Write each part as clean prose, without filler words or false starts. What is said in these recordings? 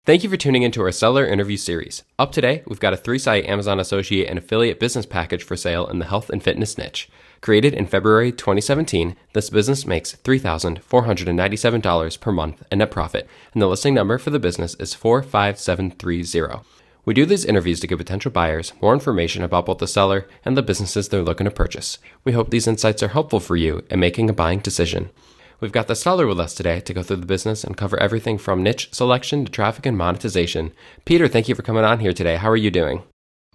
Thank you for tuning into our seller interview series. Up today, we've got a 3-site Amazon Associate and Affiliate business package for sale in the health and fitness niche. Created in February 2017, this business makes $3,497 per month in net profit, and the listing number for the business is 45730. We do these interviews to give potential buyers more information about both the seller and the businesses they're looking to purchase. We hope these insights are helpful for you in making a buying decision. We've got the seller with us today to go through the business and cover everything from niche selection to traffic and monetization. Peter, thank you for coming on here today. How are you doing?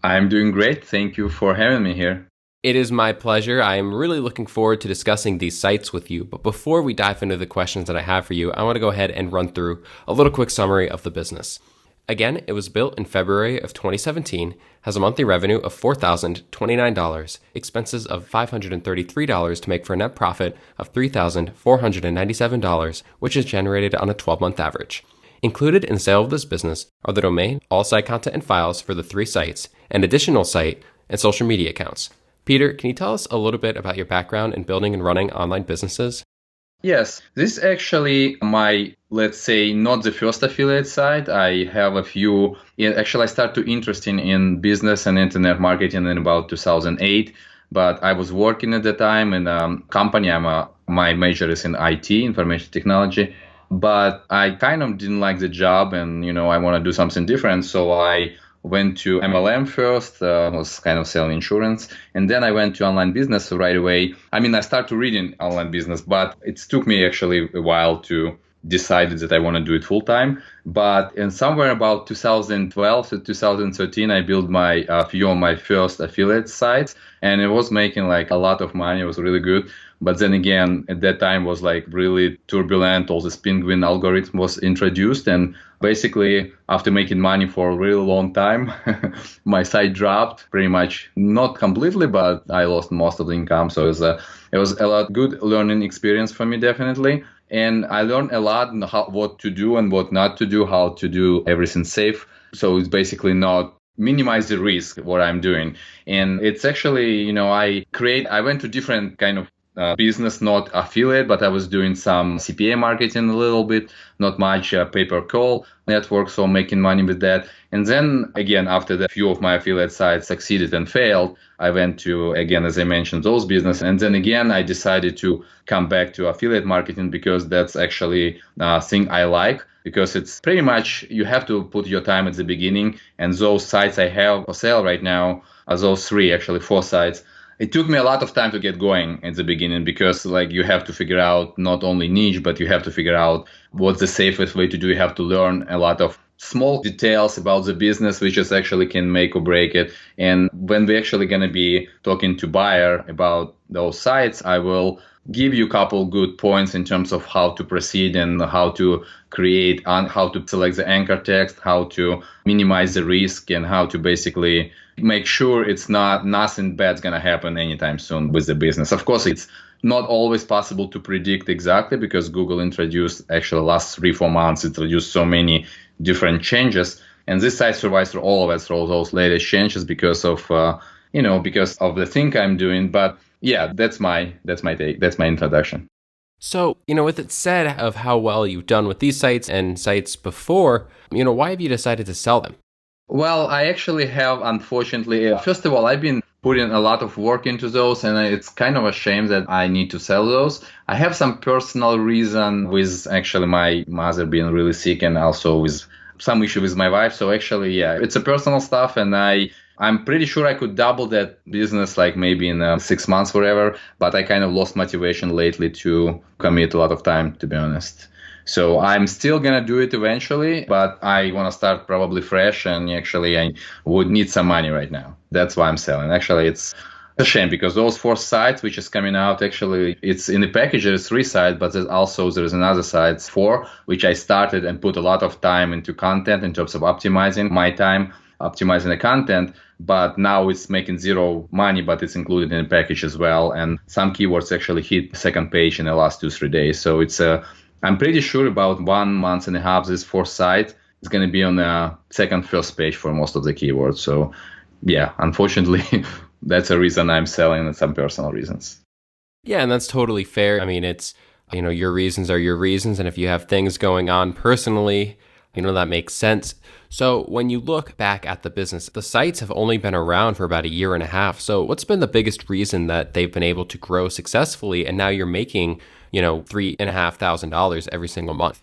I'm doing great. Thank you for having me here. It is my pleasure. I am really looking forward to discussing these sites with you. But before we dive into the questions that I have for you, I want to go ahead and run through a little quick summary of the business. Again, it was built in February of 2017, has a monthly revenue of $4,029, expenses of $533 to make for a net profit of $3,497, which is generated on a 12-month average. Included in the sale of this business are the domain, all site content and files for the 3 sites, an additional site, and social media accounts. Peter, can you tell us a little bit about your background in building and running online businesses? Yes, this is actually my, let's say, not the first affiliate site. I have a few. Actually, I started interested in business and internet marketing in about 2008. But I was working at the time in a company. My major is in IT, information technology. But I kind of didn't like the job, and I want to do something different. So I went to MLM first, was kind of selling insurance. And then I went to online business right away. I started reading online business, but it took me actually a while to decide that I want to do it full time. But in somewhere about 2012 to 2013, I built a few of my first affiliate sites, and it was making like a lot of money. It was really good. But then again, at that time was like really turbulent. All this penguin algorithm was introduced. And basically, after making money for a really long time, my site dropped pretty much, not completely, but I lost most of the income. So it was a lot good learning experience for me, definitely. And I learned a lot on what to do and what not to do, how to do everything safe. So it's basically not minimize the risk, what I'm doing. And it's actually, I went to different kind of business, not affiliate, but I was doing some CPA marketing a little bit, not much pay-per-call network, so making money with that. And then again, after the few of my affiliate sites succeeded and failed, I went to, again, as I mentioned, those business. And then again, I decided to come back to affiliate marketing because that's actually a thing I like, because it's pretty much you have to put your time at the beginning. And those sites I have for sale right now are those 4 sites. It took me a lot of time to get going at the beginning because you have to figure out not only niche, but you have to figure out what's the safest way to do. You have to learn a lot of small details about the business, which is actually can make or break it. And when we're actually going to be talking to buyer about those sites, I will give you a couple good points in terms of how to proceed and how to create and how to select the anchor text, how to minimize the risk, and how to basically make sure nothing bad's going to happen anytime soon with the business. Of course, it's not always possible to predict exactly because Google introduced, actually last 3-4 months, introduced so many different changes. And this site survives through all of it, through those latest changes because of the thing I'm doing. But yeah, that's my take. That's my introduction. So, with it said of how well you've done with these sites and sites before, why have you decided to sell them? Well, I actually have, unfortunately, first of all, I've been putting a lot of work into those, and it's kind of a shame that I need to sell those. I have some personal reason with actually my mother being really sick and also with some issue with my wife. So actually, yeah, it's a personal stuff, and I'm pretty sure I could double that business maybe in 6 months, whatever, but I kind of lost motivation lately to commit a lot of time, to be honest. So I'm still going to do it eventually, but I want to start probably fresh, and actually I would need some money right now. That's why I'm selling. Actually, it's a shame because those 4 sites which is coming out, actually it's in the package, there's 3 sites, but there's another site, 4, which I started and put a lot of time into content in terms of optimizing my time, optimizing the content, but now it's making 0 money, but it's included in the package as well. And some keywords actually hit second page in the last 2-3 days. So I'm pretty sure about 1.5 months, this 4th site is going to be on the first page for most of the keywords. So yeah, unfortunately, that's a reason I'm selling, and some personal reasons. Yeah, and that's totally fair. It's, your reasons are your reasons. And if you have things going on personally That makes sense. So when you look back at the business, the sites have only been around for about a year and a half. So what's been the biggest reason that they've been able to grow successfully and now you're making, $3,500 every single month?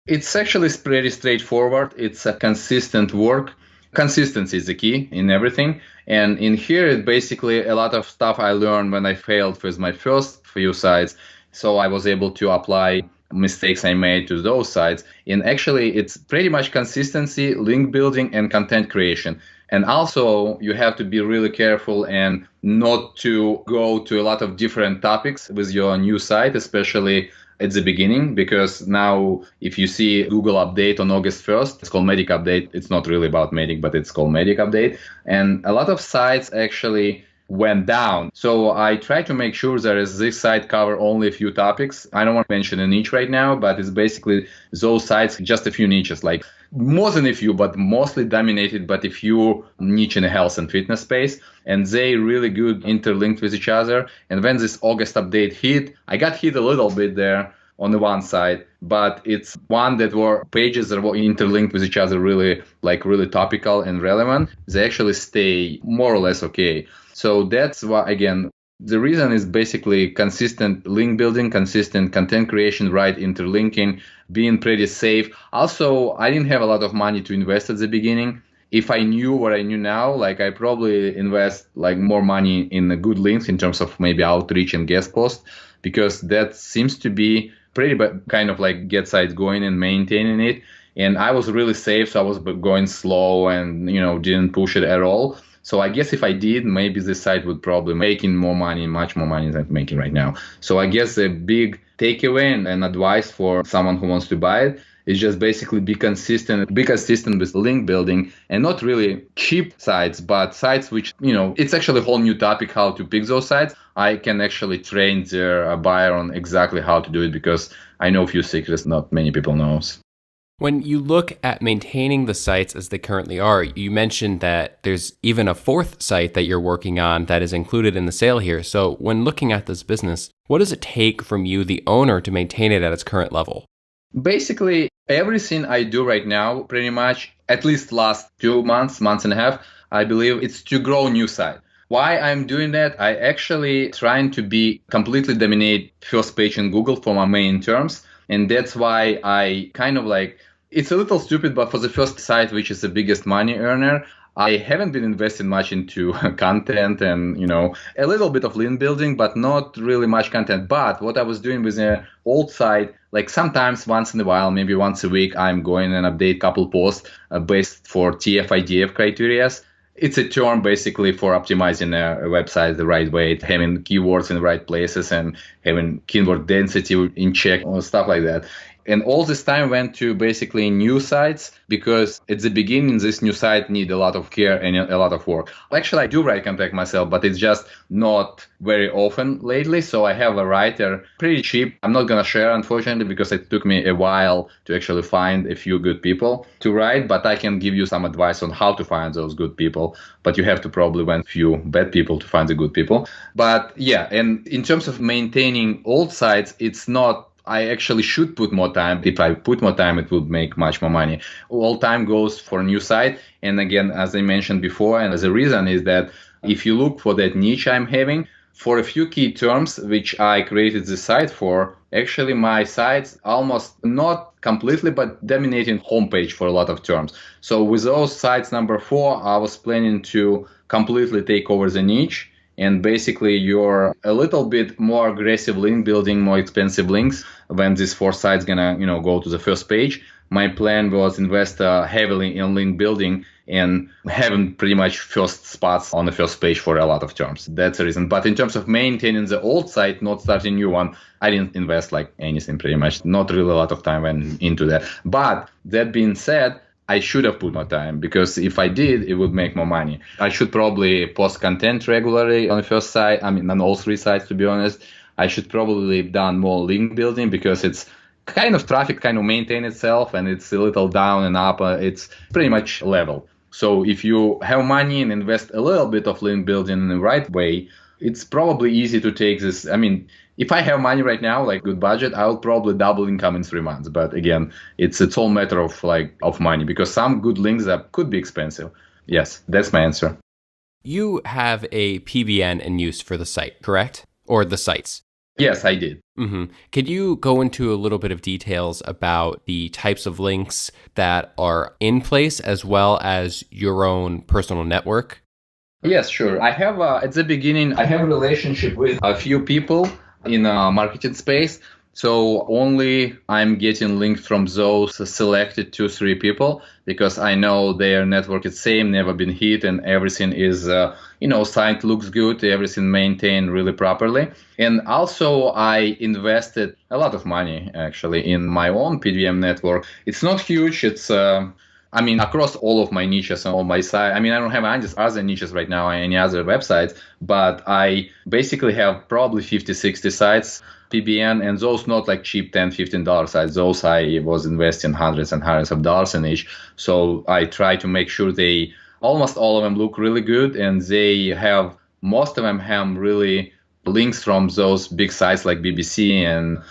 It's actually pretty straightforward. It's a consistent work. Consistency is the key in everything. And in here, it basically a lot of stuff I learned when I failed with my first few sites. So I was able to apply mistakes I made to those sites. And actually, it's pretty much consistency, link building, and content creation. And also, you have to be really careful and not to go to a lot of different topics with your new site, especially at the beginning, because now if you see Google update on August 1st, it's called Medic Update. It's not really about Medic, but it's called Medic Update. And a lot of sites actually went down. So I try to make sure that this site cover only a few topics. I don't want to mention a niche right now, but it's basically those sites, just a few niches, like more than a few, but mostly dominated by a few niche in the health and fitness space. And they really good interlinked with each other. And when this August update hit, I got hit a little bit there on the one side, but it's one that were pages that were interlinked with each other, really topical and relevant. They actually stay more or less okay. So that's why, again, the reason is basically consistent link building, consistent content creation, right interlinking, being pretty safe. Also, I didn't have a lot of money to invest at the beginning. If I knew what I knew now, I probably invest more money in the good links in terms of maybe outreach and guest post, because that seems to be pretty kind of get sites going and maintaining it. And I was really safe, so I was going slow and didn't push it at all. So I guess if I did, maybe this site would probably making more money, much more money than it's making right now. So I guess a big takeaway and advice for someone who wants to buy it is just basically be consistent with link building, and not really cheap sites, but sites which, it's actually a whole new topic, how to pick those sites. I can actually train their buyer on exactly how to do it, because I know a few secrets not many people know. When you look at maintaining the sites as they currently are, you mentioned that there's even a fourth site that you're working on that is included in the sale here. So when looking at this business, what does it take from you, the owner, to maintain it at its current level? Basically, everything I do right now, pretty much, at least last 2 months and a half, I believe it's to grow new site. Why I'm doing that? I actually trying to be completely dominate first page in Google for my main terms. And that's why I kind of it's a little stupid, but for the first site, which is the biggest money earner, I haven't been investing much into content and, a little bit of link building, but not really much content. But what I was doing with the old site, sometimes once in a while, maybe once a week, I'm going and update couple posts based for TF-IDF criteria. It's a term basically for optimizing a website the right way, having keywords in the right places and having keyword density in check or stuff like that. And all this time went to basically new sites, because at the beginning, this new site need a lot of care and a lot of work. Actually, I do write content myself, but it's just not very often lately. So I have a writer pretty cheap. I'm not going to share, unfortunately, because it took me a while to actually find a few good people to write, but I can give you some advice on how to find those good people. But you have to probably find a few bad people to find the good people. But yeah, and in terms of maintaining old sites, it's not, I actually should put more time. If I put more time, it would make much more money. All time goes for a new site. And again, as I mentioned before, and as a reason is that if you look for that niche I'm having, for a few key terms, which I created the site for, actually my site's almost not completely, but dominating homepage for a lot of terms. So with those sites, number 4, I was planning to completely take over the niche. And basically, you're a little bit more aggressive link building, more expensive links when this 4 sites gonna, go to the first page. My plan was invest heavily in link building and having pretty much first spots on the first page for a lot of terms. That's the reason. But in terms of maintaining the old site, not starting new one, I didn't invest anything pretty much. Not really a lot of time went into that. But that being said, I should have put more time, because if I did, it would make more money. I should probably post content regularly on the first site. On all 3 sites, to be honest. I should probably have done more link building, because it's kind of traffic kind of maintain itself, and it's a little down and up. It's pretty much level. So if you have money and invest a little bit of link building in the right way, it's probably easy to take this. I mean, if I have money right now, like good budget, I'll probably double income in 3 months. But again, it's all matter of of money, because some good links that could be expensive. Yes, that's my answer. You have a PBN in use for the site, correct? Or the sites? Yes, I did. Could you go into a little bit of details about the types of links that are in place, as well as your own personal network? Yes, sure. I have, at the beginning, I have a relationship with a few people in marketing space. So only I'm getting links from those selected 2-3 people, because I know their network is same, never been hit, and everything is, site looks good, everything maintained really properly. And also I invested a lot of money actually in my own PDM network. It's not huge. It's, across all of my niches and all my site. I don't have any other niches right now, any other websites, but I basically have probably 50, 60 sites, PBN, and those not like cheap $10, $15 sites. Those I was investing hundreds and hundreds of dollars in each. So I try to make sure almost all of them look really good, and most of them have really links from those big sites like BBC and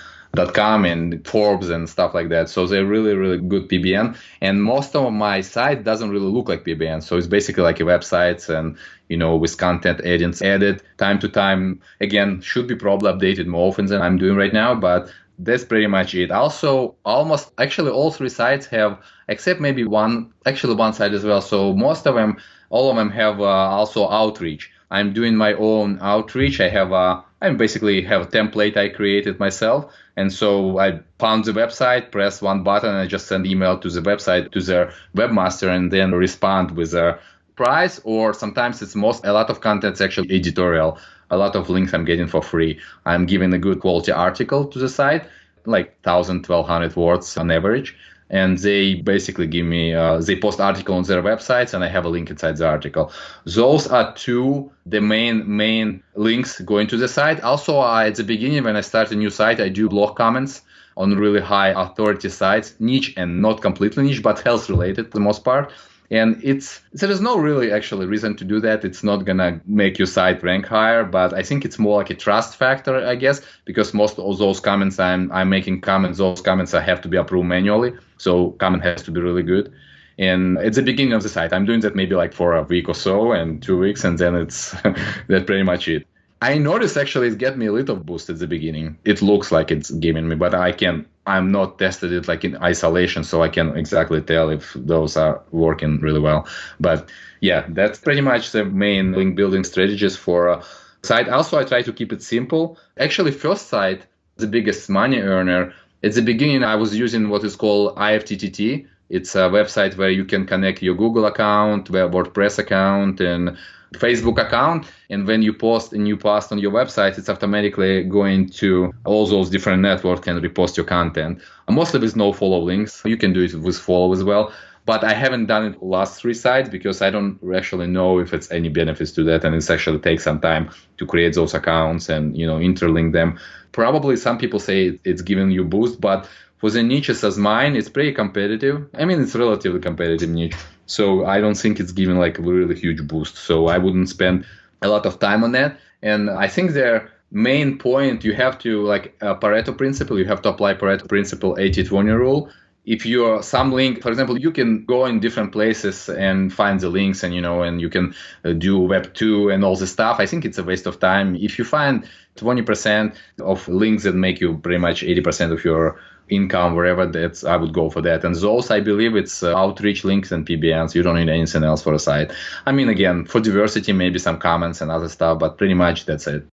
.com and Forbes and stuff like that. So they're really, really good PBN. And most of my site doesn't really look like PBN. So it's basically like a website, and, with content added time to time. Again, should be probably updated more often than I'm doing right now, but that's pretty much it. Also, almost actually all 3 sites have, except maybe one site as well. So all of them have also outreach. I'm doing my own outreach. I basically have a template I created myself. And so I found the website, press one button, and I just send email to the website, to their webmaster, and then respond with a price. Or sometimes a lot of content's actually editorial. A lot of links I'm getting for free. I'm giving a good quality article to the site, like 1,000, 1,200 words on average. And they basically give me, they post article on their websites, and I have a link inside the article. Those are the main links going to the site. Also, at the beginning, when I start a new site, I do blog comments on really high authority sites, niche and not completely niche, but health related for the most part. And there is no really actually reason to do that. It's not going to make your site rank higher, but I think it's more like a trust factor, I guess, because most of those comments I'm making comments, those comments I have to be approved manually. So comment has to be really good. And at the beginning of the site, I'm doing that maybe like for a week or so and 2 weeks, and then it's that's pretty much it. I noticed actually it get me a little boost at the beginning. It looks like it's giving me, but I'm not tested it like in isolation, so I can exactly tell if those are working really well. But yeah, that's pretty much the main link building strategies for a site. Also, I try to keep it simple. Actually, first site, the biggest money earner, at the beginning, I was using what is called IFTTT. It's a website where you can connect your Google account, WordPress account, and Facebook account. And when you post a new post on your website, it's automatically going to all those different networks and repost your content. Mostly with no follow links. You can do it with follow as well. But I haven't done it last 3 sites because I don't actually know if it's any benefits to that. And it's actually takes some time to create those accounts and, interlink them. Probably some people say it's giving you boost, but for the niches as mine, it's pretty competitive. It's relatively competitive niche. So I don't think it's giving like a really huge boost. So I wouldn't spend a lot of time on that. And I think their main point, you have to like Pareto principle, you have to apply Pareto principle 80-20 rule. If you're some link, for example, you can go in different places and find the links and, and you can do Web 2 and all this stuff. I think it's a waste of time. If you find 20% of links that make you pretty much 80% of your income, wherever I would go for that. And those, I believe it's outreach links and PBNs. You don't need anything else for a site. Again, for diversity, maybe some comments and other stuff, but pretty much that's it.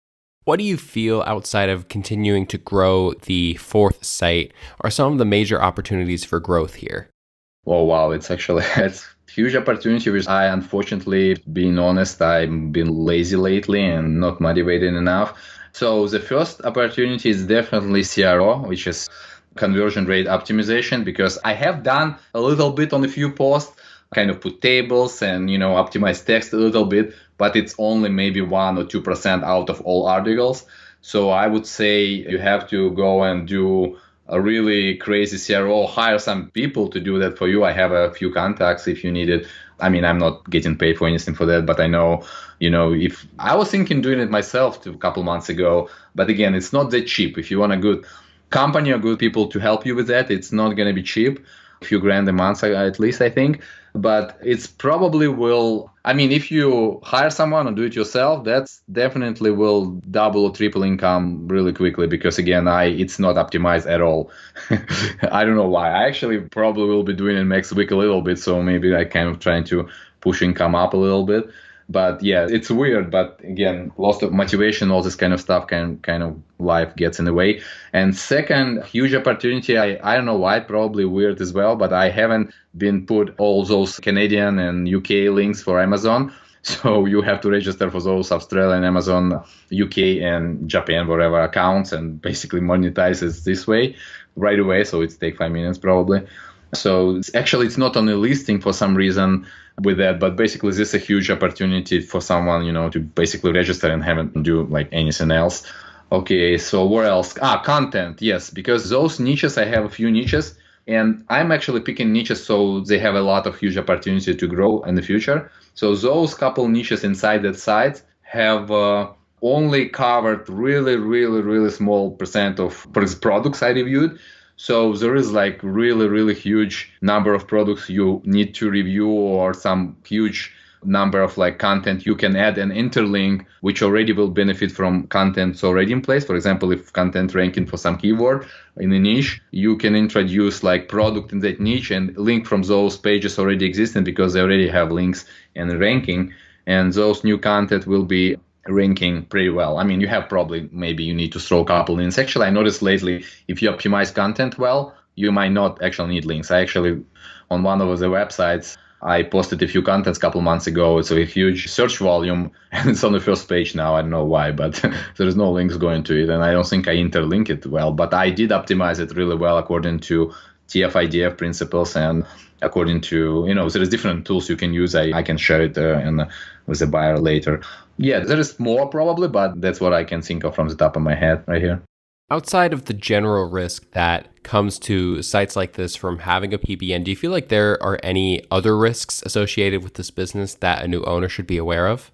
What do you feel outside of continuing to grow the 4th site are some of the major opportunities for growth here? Oh, wow. It's huge opportunity, which I, unfortunately, being honest, I've been lazy lately and not motivated enough. So the first opportunity is definitely CRO, which is conversion rate optimization, because I have done a little bit on a few posts, kind of put tables and, optimize text a little bit, but it's only maybe 1 or 2% out of all articles. So I would say you have to go and do a really crazy CRO, hire some people to do that for you. I have a few contacts if you need it. I mean, I'm not getting paid for anything for that, but I know, if I was thinking doing it myself a couple months ago, but again, it's not that cheap. If you want a good company or good people to help you with that, it's not going to be cheap. A few grand a month, at least, I think. But it's probably will, I mean, if you hire someone or do it yourself, that's definitely will double or triple income really quickly because again, it's not optimized at all. I don't know why. I actually probably will be doing it next week a little bit. So maybe I kind of trying to push income up a little bit. But yeah, it's weird. But again, loss of motivation, all this kind of stuff kind of life gets in the way. And second, huge opportunity. I don't know why, probably weird as well, but I haven't been put all those Canadian and UK links for Amazon. So you have to register for those Australian, Amazon, UK, and Japan, whatever accounts, and basically monetize it this way right away. So it takes 5 minutes probably. So it's not on the listing for some reason with that, but basically this is a huge opportunity for someone, to basically register and haven't do like anything else. Okay, so where else? Content, yes, because those niches, I have a few niches, and I'm actually picking niches so they have a lot of huge opportunity to grow in the future. So those couple niches inside that site have only covered really, really, really small percent of products I reviewed. So there is like really, really huge number of products you need to review or some huge number of like content you can add and interlink, which already will benefit from contents already in place. For example, if content ranking for some keyword in a niche, you can introduce like product in that niche and link from those pages already existing because they already have links and ranking. And those new content will be ranking pretty well. I mean, you have maybe you need to throw a couple links. Actually, I noticed lately, if you optimize content well, you might not actually need links. I actually, on one of the websites, I posted a few contents a couple months ago. It's a huge search volume and it's on the first page now. I don't know why, but there is no links going to it. And I don't think I interlink it well, but I did optimize it really well according to TF-IDF principles and according to, there's different tools you can use. I can share it with the buyer later. Yeah, there is more probably, but that's what I can think of from the top of my head right here. Outside of the general risk that comes to sites like this from having a PBN, do you feel like there are any other risks associated with this business that a new owner should be aware of?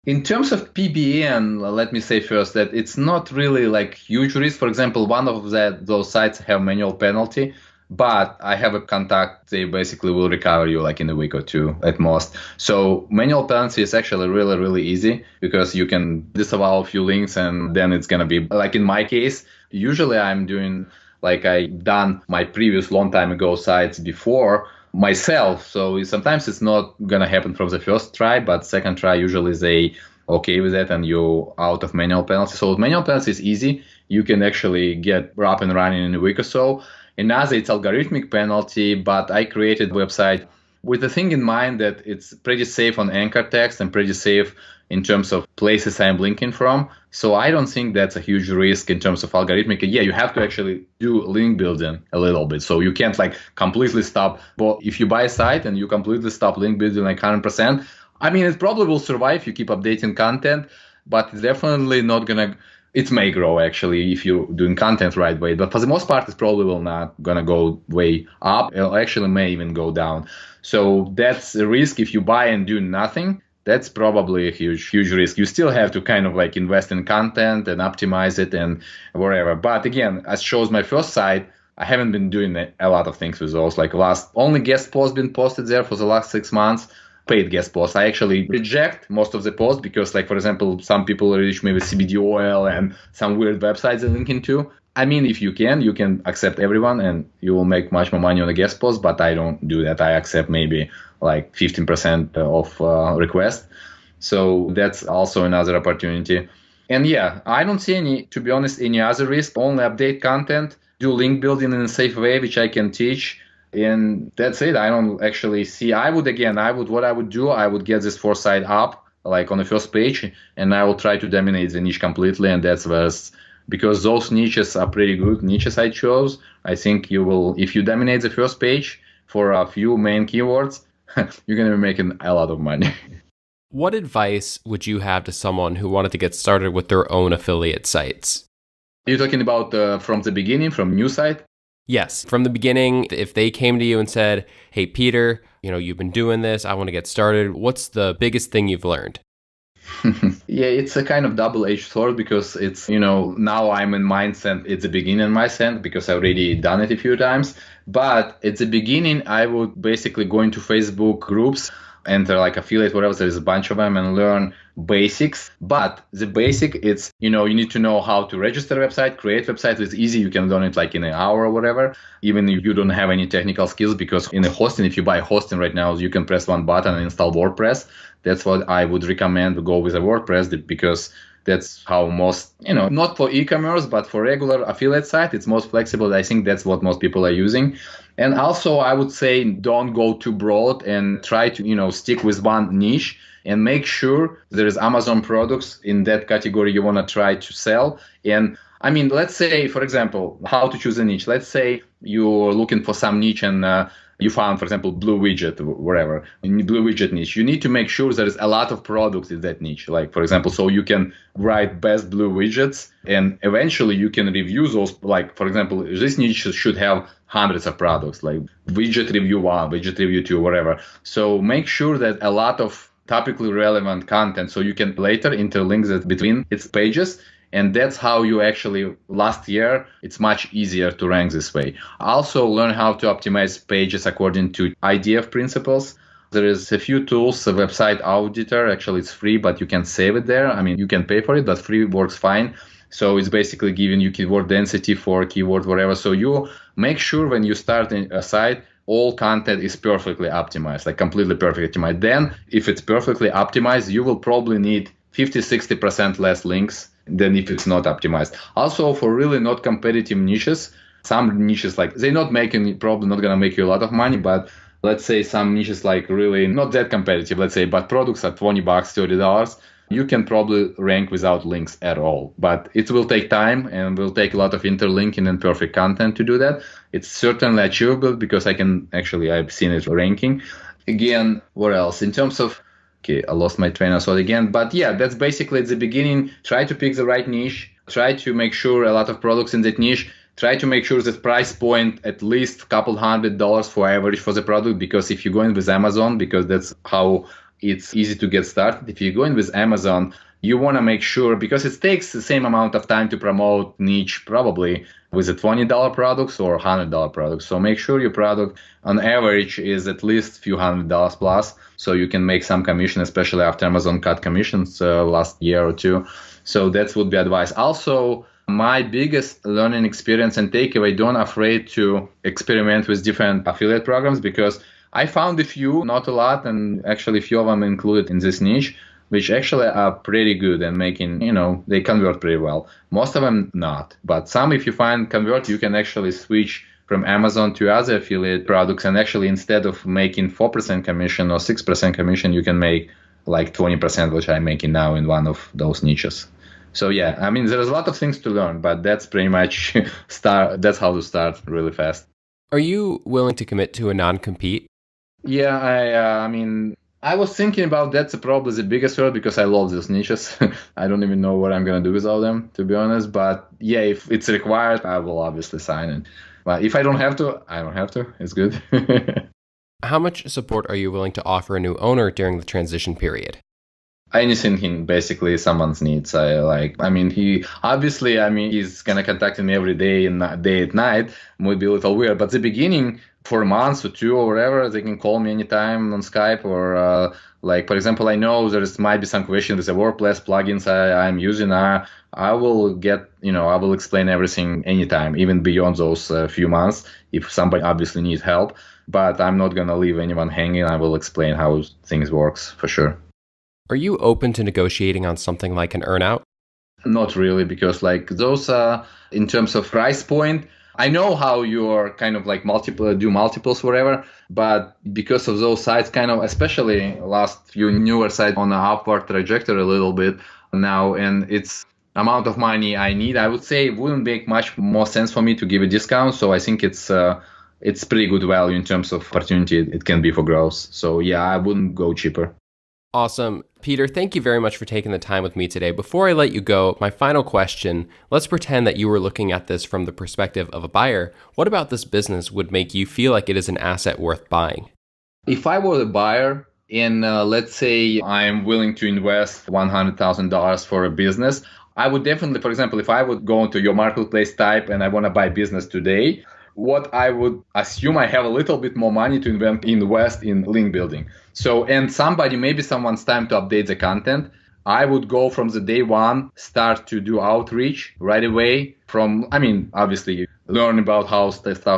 In terms of PBN, let me say first that it's not really like huge risk. For example, one of those sites have manual penalty, but I have a contact. They basically will recover you like in a week or two at most. So manual penalty is actually really, really easy because you can disavow a few links and then it's going to be like in my case. Usually I'm doing like I done my previous long time ago sites before myself. So sometimes it's not going to happen from the first try, but second try usually they okay with that and you're out of manual penalty. So manual penalty is easy. You can actually get up and running in a week or so. Another, it's algorithmic penalty, but I created a website with the thing in mind that it's pretty safe on anchor text and pretty safe in terms of places I'm linking from. So I don't think that's a huge risk in terms of algorithmic. Yeah, you have to actually do link building a little bit. So you can't like completely stop. But if you buy a site and you completely stop link building like 100%, I mean, it probably will survive if you keep updating content, but it's definitely not going to. It may grow actually if you're doing content right way, but for the most part, it probably will not gonna go way up. It actually may even go down. So that's a risk if you buy and do nothing. That's probably a huge risk. You still have to kind of like invest in content and optimize it and whatever. But again, as shows my first site, I haven't been doing a lot of things with those. Like only guest posts been posted there for the last 6 months. Paid guest posts. I actually reject most of the posts because, like, for example, some people reach me with CBD oil and some weird websites they're linking to. I mean, if you can accept everyone and you will make much more money on the guest post, but I don't do that. I accept maybe like 15% of requests. So that's also another opportunity. And yeah, I don't see to be honest, any other risk. Only update content, do link building in a safe way, which I can teach. And that's it. I don't actually see. What I would do, I would get this foresight up, like on the first page, and I will try to dominate the niche completely. And that's because those niches are pretty good niches I chose. I think you will, if you dominate the first page for a few main keywords, you're going to be making a lot of money. What advice would you have to someone who wanted to get started with their own affiliate sites? You're talking about from the beginning, from new site? Yes. From the beginning, if they came to you and said, hey, Peter, you've been doing this, I want to get started, what's the biggest thing you've learned? Yeah, it's a kind of double-edged sword because now I'm in mindset, it's a beginning mindset because I already done it a few times. But at the beginning, I would basically go into Facebook groups, enter like affiliate, whatever, there's a bunch of them, and learn basics. But the basic, it's, you need to know how to register a website, create a website. It's easy. You can learn it like in an hour or whatever, even if you don't have any technical skills, because in a hosting, if you buy hosting right now, you can press one button and install WordPress. That's what I would recommend, to go with a WordPress, because that's how most, not for e-commerce, but for regular affiliate site, it's most flexible. I think that's what most people are using. And also, I would say don't go too broad and try to, stick with one niche and make sure there is Amazon products in that category you want to try to sell. And I mean, let's say, for example, how to choose a niche. Let's say you're looking for some niche and you found, for example, blue widget, wherever, in blue widget niche. You need to make sure there is a lot of products in that niche. Like, for example, so you can write best blue widgets and eventually you can review those. Like, for example, this niche should have hundreds of products, like widget review 1, widget review 2, whatever. So make sure that a lot of topically relevant content, so you can later interlink that between its pages. And that's how you actually, last year, it's much easier to rank this way. Also, learn how to optimize pages according to IDF principles. There is a few tools, a website auditor, actually it's free, but you can save it there. I mean, you can pay for it, but free works fine. So it's basically giving you keyword density for keyword, whatever. So you make sure when you start a site, all content is perfectly optimized, like completely perfectly optimized. Then if it's perfectly optimized, you will probably need 50-60% less links than if it's not optimized. Also, for really not competitive niches, some niches, like they're not making, probably not going to make you a lot of money, but let's say some niches like really not that competitive, let's say, but products are $20, $30, you can probably rank without links at all. But it will take time and will take a lot of interlinking and perfect content to do that. It's certainly achievable because I've seen it ranking. Again, what else? In terms of, okay, I lost my train of thought again. But yeah, that's basically at the beginning. Try to pick the right niche. Try to make sure a lot of products in that niche. Try to make sure that price point at least a couple $100 for average for the product. Because if you go in with Amazon, because that's how it's easy to get started. If you go in with Amazon, you want to make sure, because it takes the same amount of time to promote niche probably with the $20 products or $100 products. So make sure your product on average is at least a few $100 plus, so you can make some commission, especially after Amazon cut commissions last year or two. So that would be advice. Also, my biggest learning experience and takeaway, don't afraid to experiment with different affiliate programs, because I found a few, not a lot, and actually a few of them included in this niche, which actually are pretty good and making, they convert pretty well. Most of them not, but some, if you find convert, you can actually switch from Amazon to other affiliate products, and actually instead of making 4% commission or 6% commission, you can make like 20%, which I'm making now in one of those niches. So yeah, I mean, there's a lot of things to learn, but that's pretty much that's how to start really fast. Are you willing to commit to a non-compete? Yeah, I mean, I was thinking about that's probably the biggest hurdle, because I love those niches. I don't even know what I'm going to do with all them, to be honest. But yeah, if it's required, I will obviously sign it. But if I don't have to, I don't have to. It's good. How much support are you willing to offer a new owner during the transition period? Anything basically someone's needs. He's gonna contact me every day and day at night. Might be a little weird, but the beginning, for a month or two or whatever, they can call me anytime on Skype or like, for example, I know might be some question with the WordPress plugins I'm using. I will I will explain everything anytime, even beyond those few months, if somebody obviously needs help. But I'm not gonna leave anyone hanging. I will explain how things works for sure. Are you open to negotiating on something like an earnout? Not really, because like those in terms of price point, I know how you're kind of like multiples, whatever, but because of those sites, kind of, especially last few newer sites on the upward trajectory a little bit now, and it's amount of money I need, I would say it wouldn't make much more sense for me to give a discount. So I think it's pretty good value in terms of opportunity it can be for growth. So yeah, I wouldn't go cheaper. Awesome. Peter, thank you very much for taking the time with me today. Before I let you go, my final question, let's pretend that you were looking at this from the perspective of a buyer. What about this business would make you feel like it is an asset worth buying? If I were a buyer and let's say I'm willing to invest $100,000 for a business, I would definitely, for example, if I would go into your marketplace type and I want to buy business today, what I would assume I have a little bit more money to invest in link building. So, and maybe someone's time to update the content. I would go from the day one, start to do outreach right away obviously learn about how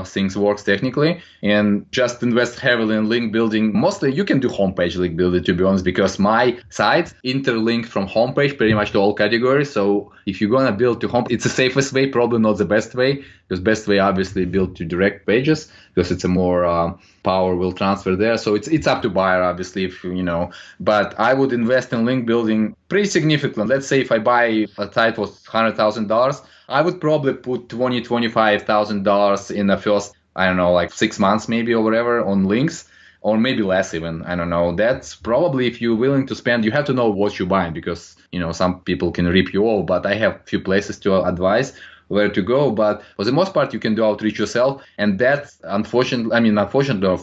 things works technically and just invest heavily in link building. Mostly you can do homepage link building, to be honest, because my sites interlink from homepage pretty much to all categories. So if you're going to build to home, it's the safest way, probably not the best way, because best way obviously build to direct pages because it's a more power will transfer there. So it's up to buyer, obviously, but I would invest in link building pretty significantly. Let's say if I buy a site for $100,000, I would probably put $25,000 in the first, 6 months maybe or whatever on links, or maybe less even. I don't know. That's probably if you're willing to spend, you have to know what you're buying because, some people can rip you off, but I have a few places to advise where to go. But for the most part, you can do outreach yourself. And that's unfortunately, or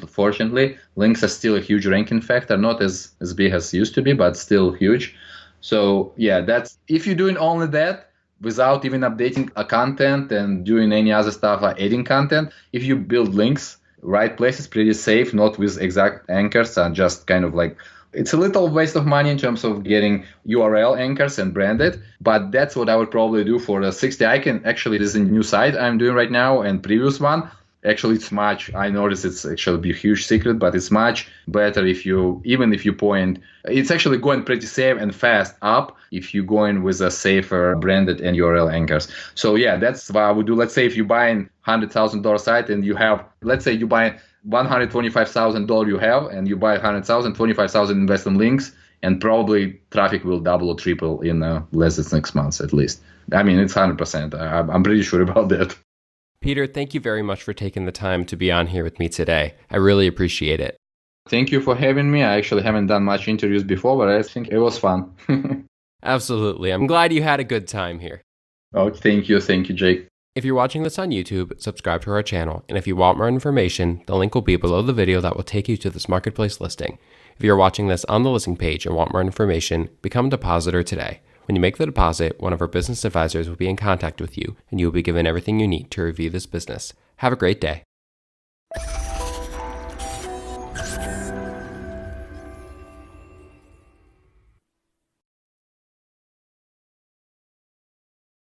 fortunately, links are still a huge ranking factor, not as big as used to be, but still huge. So yeah, that's if you're doing only that, without even updating a content and doing any other stuff like adding content, if you build links, right places, pretty safe, not with exact anchors and just kind of like, it's a little waste of money in terms of getting URL anchors and branded, but that's what I would probably do for the 60. This is a new site I'm doing right now and previous one. Actually, I noticed it's actually a huge secret, but it's much better if you point, it's actually going pretty safe and fast up if you go in with a safer branded and URL anchors. So yeah, that's what I would do. Let's say if you buy a $100,000 site and you have, let's say you buy $125,000 you have, and you buy 100,000, 25,000 invest in links, and probably traffic will double or triple in less than 6 months at least. It's 100%. I'm pretty sure about that. Peter, thank you very much for taking the time to be on here with me today. I really appreciate it. Thank you for having me. I actually haven't done much interviews before, but I think it was fun. Absolutely. I'm glad you had a good time here. Oh, thank you. Thank you, Jake. If you're watching this on YouTube, subscribe to our channel. And if you want more information, the link will be below the video that will take you to this marketplace listing. If you're watching this on the listing page and want more information, become a depositor today. When you make the deposit, one of our business advisors will be in contact with you, and you will be given everything you need to review this business. Have a great day.